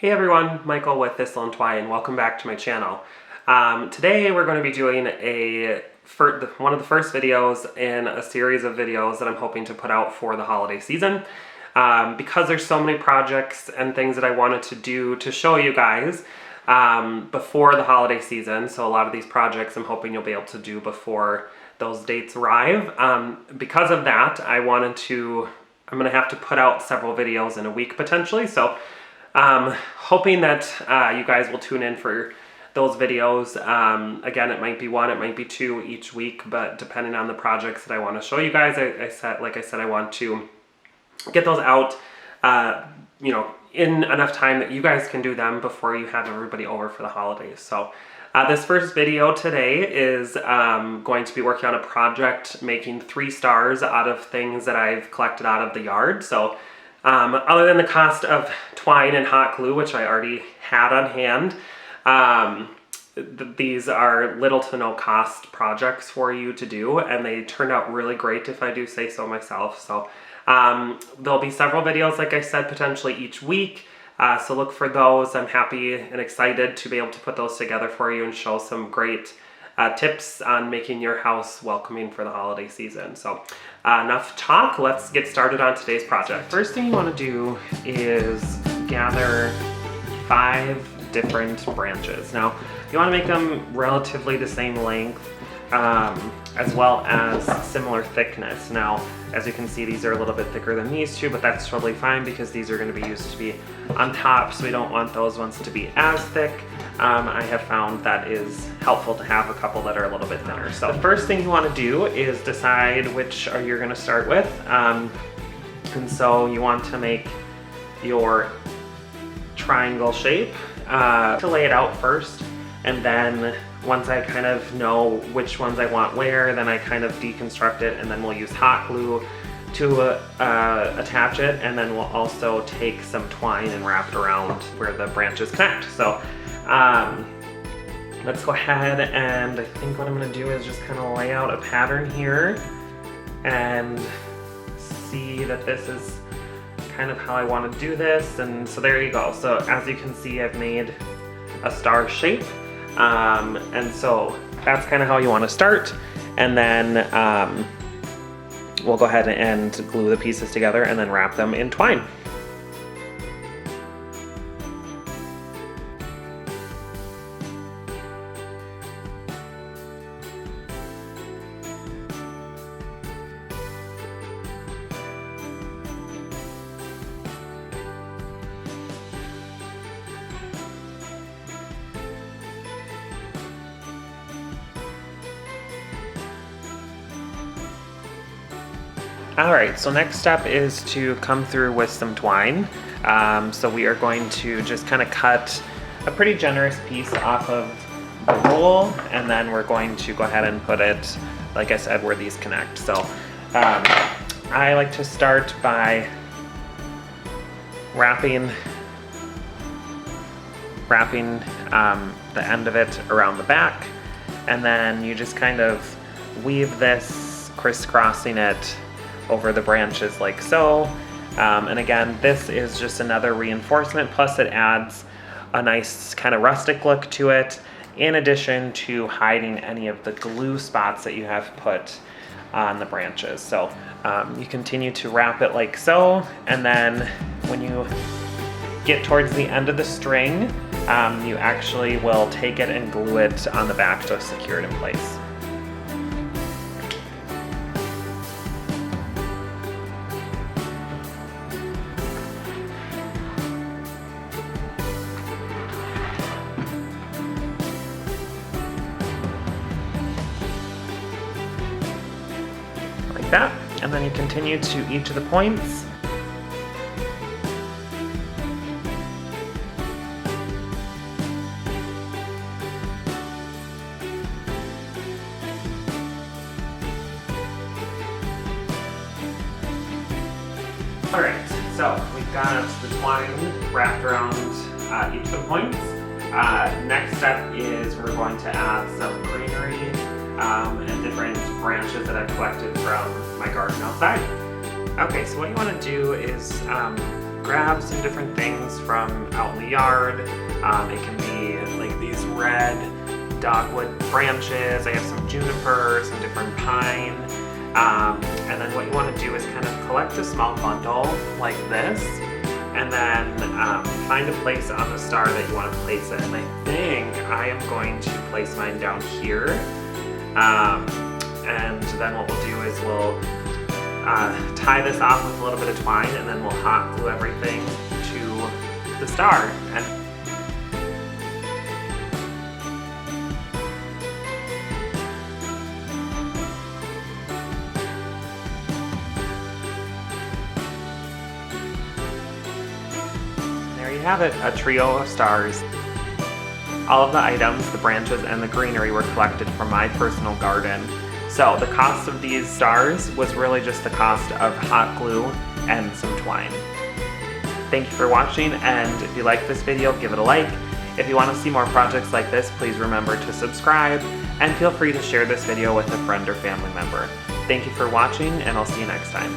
Hey everyone, Michael with Thistle and Twine. Welcome back to my channel. Today we're going to be doing one of the first videos in a series of videos that I'm hoping to put out for the holiday season. Because there's so many projects and things that I wanted to do to show you guys before the holiday season, so a lot of these projects I'm hoping you'll be able to do before those dates arrive. Because of that, I'm going to have to put out several videos in a week potentially, so hoping that you guys will tune in for those videos. Again, it might be one, it might be two each week, but depending on the projects that I want to show you guys, like I said, I want to get those out, in enough time that you guys can do them before you have everybody over for the holidays. So this first video today is going to be working on a project making 3 stars out of things that I've collected out of the yard. So other than the cost of twine and hot glue, which I already had on hand, these are little to no cost projects for you to do, and they turned out really great if I do say so myself. So there'll be several videos, like I said, potentially each week, so look for those. I'm happy and excited to be able to put those together for you and show some great tips on making your house welcoming for the holiday season. So enough talk, let's get started on today's project. First thing you want to do is gather 5 different branches. Now, you want to make them relatively the same length, as well as similar thickness. Now, as you can see, these are a little bit thicker than these two, but that's totally fine because these are going to be used to be on top, so we don't want those ones to be as thick. I have found that is helpful to have a couple that are a little bit thinner. So the first thing you want to do is decide which you're going to start with. And so you want to make your triangle shape, to lay it out first, and then once I kind of know which ones I want where, then I kind of deconstruct it, and then we'll use hot glue to attach it, and then we'll also take some twine and wrap it around where the branches connect. So let's go ahead, and I think what I'm going to do is just kind of lay out a pattern here and see that this is kind of how I want to do this. And so there you go. So as you can see, I've made a star shape, and so that's kind of how you want to start, and then we'll go ahead and glue the pieces together and then wrap them in twine. Alright, so next step is to come through with some twine. So we are going to just kind of cut a pretty generous piece off of the roll, and then we're going to go ahead and put it, like I said, where these connect. So I like to start by wrapping the end of it around the back, and then you just kind of weave this, crisscrossing it over the branches like so. And again, this is just another reinforcement, plus it adds a nice kind of rustic look to it, in addition to hiding any of the glue spots that you have put on the branches. So you continue to wrap it like so, and then when you get towards the end of the string, you actually will take it and glue it on the back to secure it in place. That, and then you continue to each of the points. Alright, so we've got the twine wrapped around each of the points. Next step is we're going to add some greenery and different branches that I've collected from my garden outside. Okay, so what you want to do is grab some different things from out in the yard. It can be like these red dogwood branches. I have some juniper, some different pine. And then what you want to do is kind of collect a small bundle like this, and then find a place on the star that you want to place it. And I think I am going to place mine down here. And then what we'll do is we'll tie this off with a little bit of twine, and then we'll hot glue everything to the star. And there you have it, a trio of stars. All of the items, the branches, and the greenery were collected from my personal garden. So the cost of these stars was really just the cost of hot glue and some twine. Thank you for watching, and if you like this video, give it a like. If you want to see more projects like this, please remember to subscribe, and feel free to share this video with a friend or family member. Thank you for watching, and I'll see you next time.